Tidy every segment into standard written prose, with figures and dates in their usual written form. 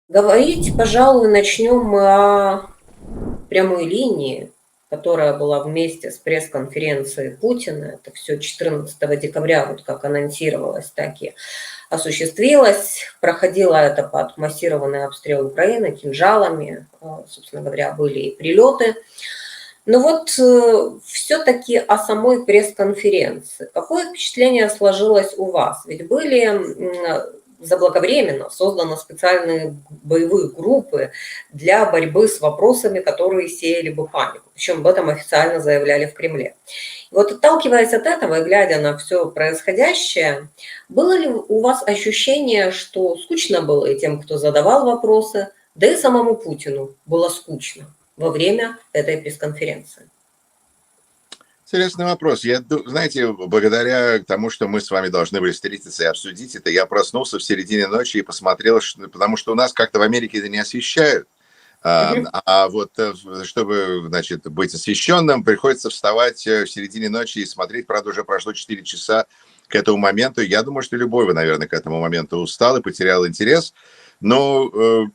Говорить, пожалуй, начнем мы о прямой линии, которая была вместе с пресс-конференцией Путина. Это все 14 декабря, вот как анонсировалось, так и осуществилось. Проходило это под массированный обстрел Украины кинжалами. Собственно говоря, были и прилеты. Но вот все-таки о самой пресс-конференции. Какое впечатление сложилось у вас? Ведь были заблаговременно созданы специальные боевые группы для борьбы с вопросами, которые сеяли бы панику. Причем об этом официально заявляли в Кремле. И вот отталкиваясь от этого и глядя на все происходящее, было ли у вас ощущение, что скучно было и тем, кто задавал вопросы, да и самому Путину было скучно во время этой пресс-конференции? Интересный вопрос. Знаете, благодаря тому, что мы с вами должны были встретиться и обсудить это, я проснулся в середине ночи и посмотрел, потому что у нас как-то в Америке это не освещают. Мгм. Чтобы, значит, быть освещенным, приходится вставать в середине ночи и смотреть. Правда, уже прошло 4 часа к этому моменту. Я думаю, что любой вы, наверное, к этому моменту устал и потерял интерес. Но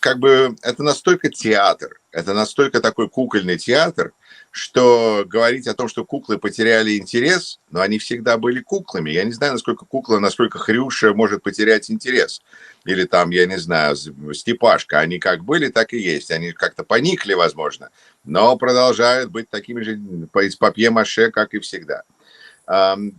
как бы это настолько театр, это настолько такой кукольный театр, что говорить о том, что куклы потеряли интерес, но они всегда были куклами. Я не знаю, насколько кукла, насколько Хрюша может потерять интерес. Или там, я не знаю, Степашка. Они как были, так и есть. Они как-то поникли, возможно, но продолжают быть такими же из папье-маше, как и всегда. Ам,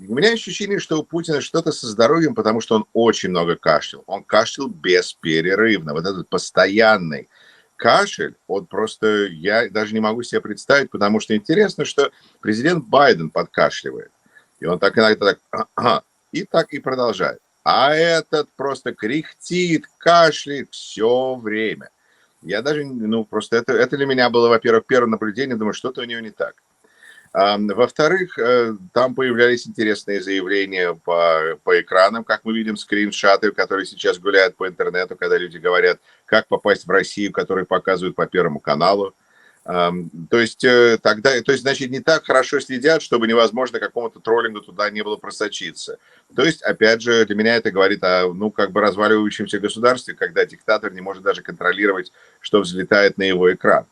У меня ощущение, что у Путина что-то со здоровьем, потому что он очень много кашлял. Он кашлял бесперерывно. Вот этот постоянный кашель, он просто, я даже не могу себе представить, потому что интересно, что президент Байден подкашливает. И он так иногда так, и так и продолжает. А этот просто кряхтит, кашляет все время. Я даже, ну, просто это для меня было, во-первых, первое наблюдение, думаю, что-то у него не так. Во-вторых, там появлялись интересные заявления по экранам, как мы видим, скриншоты, которые сейчас гуляют по интернету, когда люди говорят, как попасть в Россию, которые показывают по Первому каналу. То есть, значит, не так хорошо следят, чтобы невозможно какому-то троллингу туда не было просочиться. То есть, опять же, для меня это говорит о, ну, как бы разваливающемся государстве, когда диктатор не может даже контролировать, что взлетает на его экран.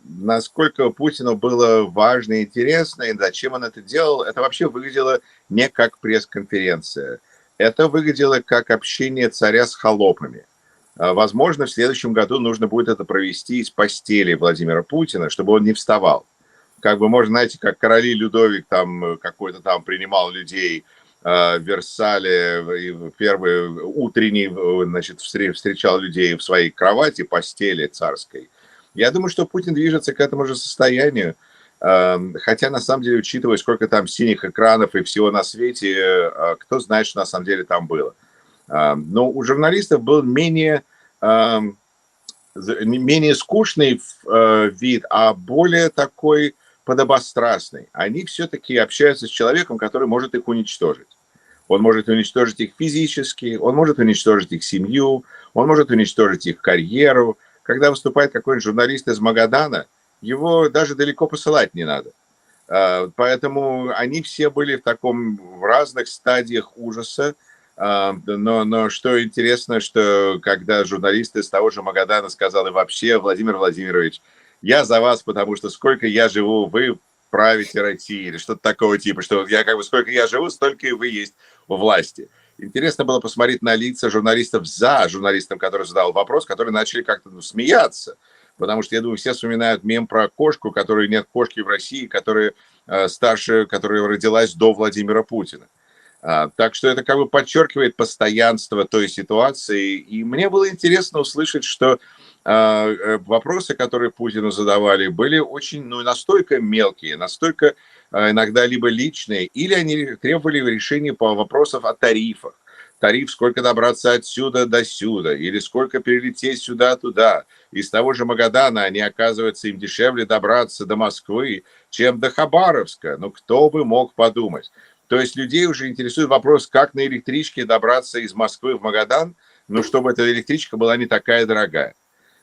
Насколько Путину было важно и интересно, и зачем он это делал, это вообще выглядело не как пресс-конференция. Это выглядело как общение царя с холопами. Возможно, в следующем году нужно будет это провести из постели Владимира Путина, чтобы он не вставал. Как бы, можно, знаете, как короли Людовик там какой-то там принимал людей в Версале, и первый утренний, значит, встречал людей в своей кровати, постели царской. Я думаю, что Путин движется к этому же состоянию, хотя, на самом деле, учитывая, сколько там синих экранов и всего на свете, кто знает, что на самом деле там было. Но у журналистов был ам, менее скучный вид, а более такой подобострастный. Они все-таки общаются с человеком, который может их уничтожить. Он может уничтожить их физически, он может уничтожить их семью, он может уничтожить их карьеру. Когда выступает какой-нибудь журналист из Магадана, его даже далеко посылать не надо. Поэтому они все были в разных стадиях ужаса. Но что интересно, что когда журналист из того же Магадана сказал, и вообще, Владимир Владимирович, я за вас, потому что сколько я живу, вы правите Россией, или что-то такого типа, что я как бы сколько я живу, столько и вы есть у власти. Интересно было посмотреть на лица журналистов за журналистом, который задал вопрос, которые начали как-то смеяться. Потому что, я думаю, все вспоминают мем про кошку, которой нет кошки в России, которая старше, которая родилась до Владимира Путина. Так что это как бы подчеркивает постоянство той ситуации. И мне было интересно услышать, что вопросы, которые Путину задавали, были очень, ну, настолько мелкие, настолько иногда либо личные, или они требовали решения по вопросам о тарифах. Тариф, сколько добраться отсюда до сюда, или сколько перелететь сюда-туда. Из того же Магадана они, оказывается, им дешевле добраться до Москвы, чем до Хабаровска. Ну, кто бы мог подумать. То есть людей уже интересует вопрос, как на электричке добраться из Москвы в Магадан, ну, чтобы эта электричка была не такая дорогая.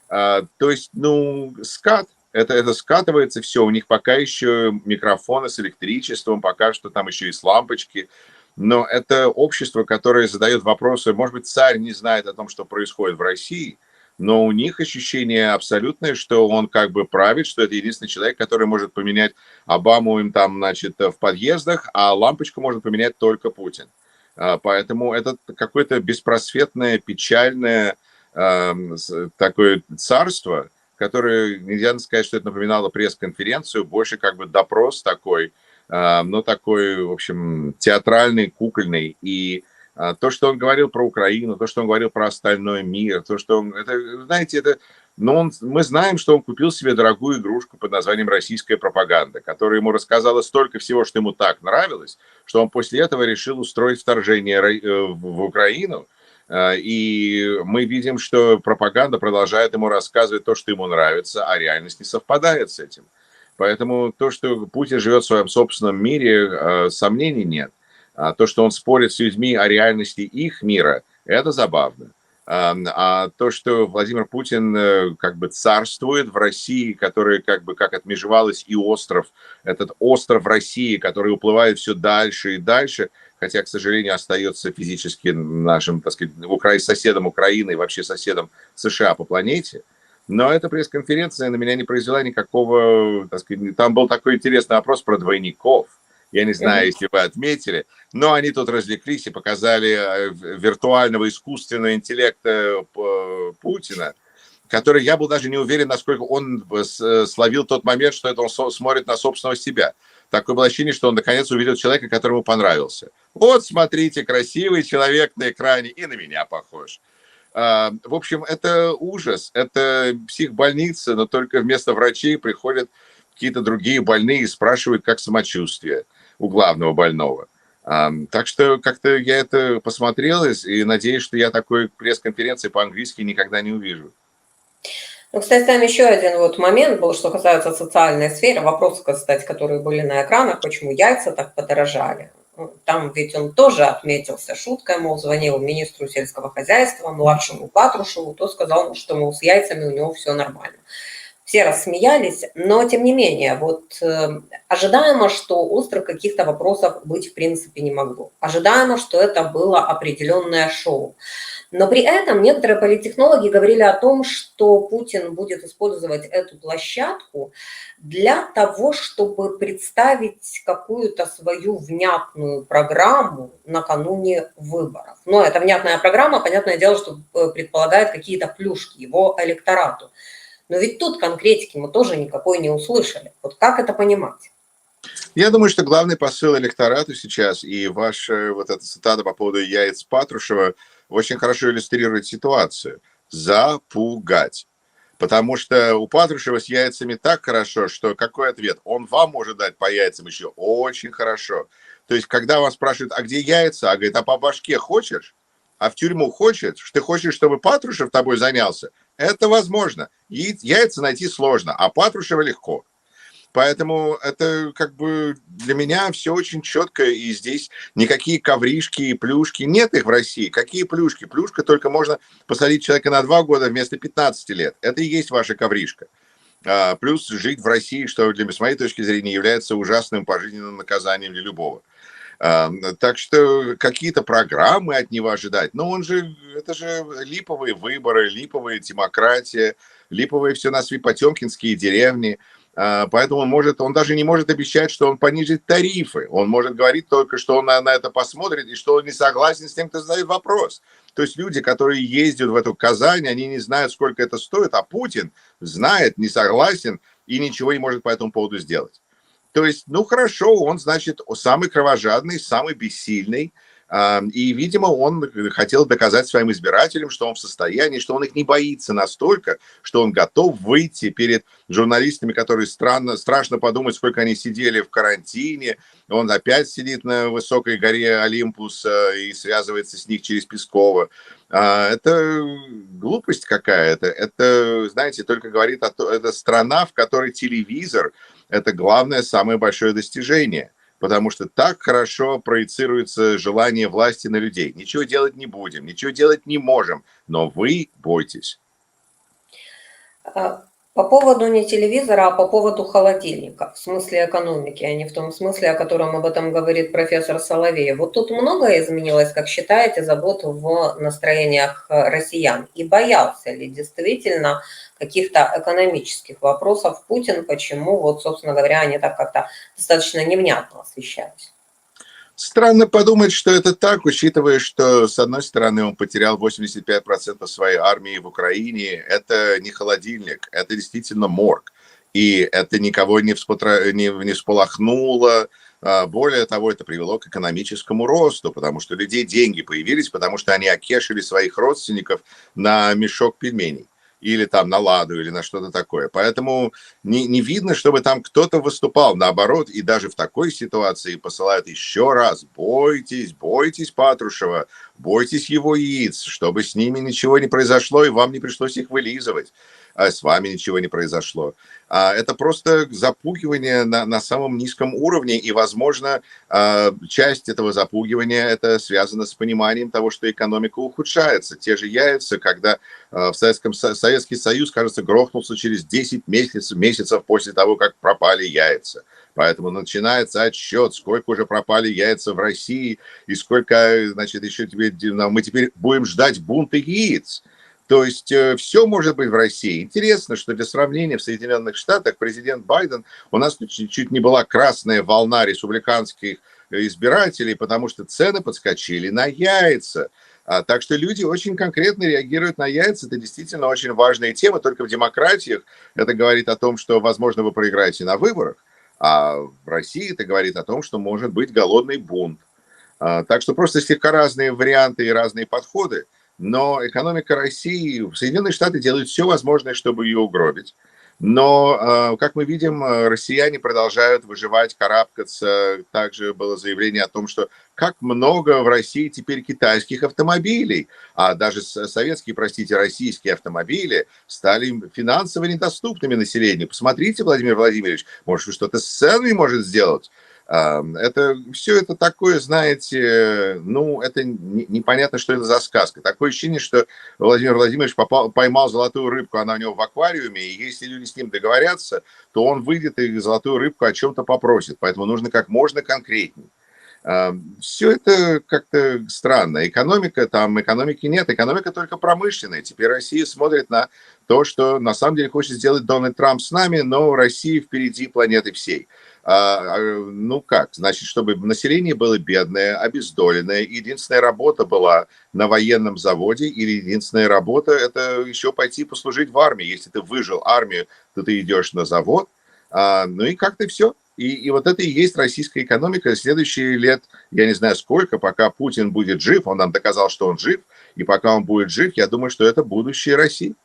То есть, ну, скат, это скатывается все, у них пока еще микрофоны с электричеством, пока что там еще и с лампочки. но это общество, которое задает вопросы. Может быть, царь не знает о том, что происходит в России, но у них ощущение абсолютное, что он как бы правит, что это единственный человек, который может поменять Обаму им там, значит, в подъездах, а лампочку может поменять только Путин. Поэтому это какое-то беспросветное, печальное такое царство, которое, нельзя сказать, что это напоминало пресс-конференцию, больше как бы допрос такой, ну, такой, в общем, театральный, кукольный. И то, что он говорил про Украину, то, что он говорил про остальной мир, то, что он, это, знаете, это, но мы знаем, что он купил себе дорогую игрушку под названием «Российская пропаганда», которая ему рассказала столько всего, что ему так нравилось, что он после этого решил устроить вторжение в Украину. И мы видим, что пропаганда продолжает ему рассказывать то, что ему нравится, а реальность не совпадает с этим. Поэтому то, что Путин живет в своем собственном мире, сомнений нет. А то, что он спорит с людьми о реальности их мира, это забавно. А то, что Владимир Путин как бы царствует в России, который как бы как отмежевалась и остров, этот остров России, который уплывает все дальше и дальше, хотя, к сожалению, остается физически нашим, так сказать, соседом Украины и вообще соседом США по планете. Но эта пресс-конференция на меня не произвела никакого, так сказать, там был такой интересный опрос про двойников. Я не знаю, если вы отметили, но они тут развлеклись и показали виртуального искусственного интеллекта Путина, который, я был даже не уверен, насколько он словил тот момент, что это он смотрит на собственного себя. Такое было ощущение, что он наконец увидел человека, которому понравился. Вот, смотрите, красивый человек на экране и на меня похож. В общем, это ужас, это психбольница, но только вместо врачей приходят какие-то другие больные и спрашивают, как самочувствие у главного больного. Так что как-то я это посмотрел и надеюсь, что я такой пресс-конференции по-английски никогда не увижу. Ну, кстати, там еще один вот момент был, что касается социальной сферы. Вопросы, кстати, которые были на экранах, почему яйца так подорожали. Там ведь он тоже отметился шуткой, мол, звонил министру сельского хозяйства, младшему Патрушеву, тот сказал, что, мол, с яйцами у него все нормально. Все рассмеялись, но тем не менее, вот ожидаемо, что острых каких-то вопросов быть в принципе не могло. Ожидаемо, что это было определенное шоу. Но при этом некоторые политтехнологи говорили о том, что Путин будет использовать эту площадку для того, чтобы представить какую-то свою внятную программу накануне выборов. Но эта внятная программа, понятное дело, что предполагает какие-то плюшки его электорату. Но ведь тут конкретики мы тоже никакой не услышали. Вот как это понимать? Я думаю, что главный посыл электорату сейчас и ваша вот эта цитата по поводу яиц Патрушева очень хорошо иллюстрирует ситуацию. Запугать. Потому что у Патрушева с яйцами так хорошо, что какой ответ? Он вам может дать по яйцам еще очень хорошо. То есть, когда вас спрашивают, а где яйца? А говорит, а по башке хочешь? А в тюрьму хочешь? Ты хочешь, чтобы Патрушев тобой занялся? Это возможно. Яйца найти сложно, а Патрушева легко. Поэтому это как бы для меня все очень четко, и здесь никакие ковришки и плюшки, нет их в России. Какие плюшки? Плюшка только можно посадить человека на 2 года вместо 15 лет. Это и есть ваша ковришка. Плюс жить в России, что с моей точки зрения является ужасным пожизненным наказанием для любого. Так что какие-то программы от него ожидать. Но это же липовые выборы, липовая демократия, липовые все на свои потемкинские деревни. Поэтому он даже не может обещать, что он понизит тарифы. Он может говорить только, что он на это посмотрит и что он не согласен с тем, кто задает вопрос. То есть люди, которые ездят в эту Казань, они не знают, сколько это стоит, а Путин знает, не согласен и ничего не может по этому поводу сделать. То есть, ну хорошо, он, значит, самый кровожадный, самый бессильный. И, видимо, он хотел доказать своим избирателям, что он в состоянии, что он их не боится настолько, что он готов выйти перед журналистами, которые страшно подумать, сколько они сидели в карантине. Он опять сидит на высокой горе Олимпус и связывается с них через Пескова. Это глупость какая-то. Это, знаете, только говорит это страна, в которой телевизор – это главное, самое большое достижение. Потому что так хорошо проецируется желание власти на людей. Ничего делать не будем, ничего делать не можем, но вы бойтесь. По поводу не телевизора, а по поводу холодильника, в смысле экономики, а не в том смысле, о котором об этом говорит профессор Соловей. Вот тут многое изменилось, как считаете, забот в настроениях россиян? И боялся ли действительно каких-то экономических вопросов Путин, почему, вот, собственно говоря, они так как-то достаточно невнятно освещались? Странно подумать, что это так, учитывая, что, с одной стороны, он потерял 85% своей армии в Украине. Это не холодильник, это действительно морг. И это никого не всполохнуло. Более того, это привело к экономическому росту, потому что у людей деньги появились, потому что они окешили своих родственников на мешок пельменей или там на ладу, или на что-то такое. Поэтому не видно, чтобы там кто-то выступал. Наоборот, и даже в такой ситуации посылают еще раз: бойтесь, бойтесь Патрушева, бойтесь его яиц, чтобы с ними ничего не произошло, и вам не пришлось их вылизывать, а с вами ничего не произошло. Это просто запугивание на самом низком уровне, и, возможно, часть этого запугивания это связано с пониманием того, что экономика ухудшается. Те же яйца, когда в Советский Союз, кажется, грохнулся через 10 месяцев после того, как пропали яйца. Поэтому начинается отсчет, сколько уже пропали яйца в России, и сколько, значит, еще мы теперь будем ждать бунта яиц. То есть все может быть в России. Интересно, что для сравнения в Соединенных Штатах президент Байден, у нас чуть не была красная волна республиканских избирателей, потому что цены подскочили на яйца. Так что люди очень конкретно реагируют на яйца. Это действительно очень важная тема. Только в демократиях это говорит о том, что, возможно, вы проиграете на выборах. А в России это говорит о том, что может быть голодный бунт. Так что просто слегка разные варианты и разные подходы. Но экономика России, Соединенные Штаты делают все возможное, чтобы ее угробить. Но, как мы видим, россияне продолжают выживать, карабкаться. Также было заявление о том, что как много в России теперь китайских автомобилей, а даже советские, простите, российские автомобили стали финансово недоступными населению. Посмотрите, Владимир Владимирович, может, вы что-то с ценами может сделать? Это все это такое, знаете, ну, это непонятно, что это за сказка. Такое ощущение, что Владимир Владимирович поймал золотую рыбку, она у него в аквариуме, и если люди с ним договорятся, то он выйдет и золотую рыбку о чем-то попросит. Поэтому нужно как можно конкретнее. Все это как-то странно. Экономики нет, экономика только промышленная. Теперь Россия смотрит на то, что на самом деле хочет сделать Дональд Трамп с нами, но Россия впереди планеты всей. Ну как? Значит, чтобы население было бедное, обездоленное, единственная работа была на военном заводе, или единственная работа – это еще пойти послужить в армии. Если ты выжил армию, то ты идешь на завод, ну и как-то все. И вот это и есть российская экономика. Следующие лет, я не знаю сколько, пока Путин будет жив, он нам доказал, что он жив, и пока он будет жив, я думаю, что это будущее России.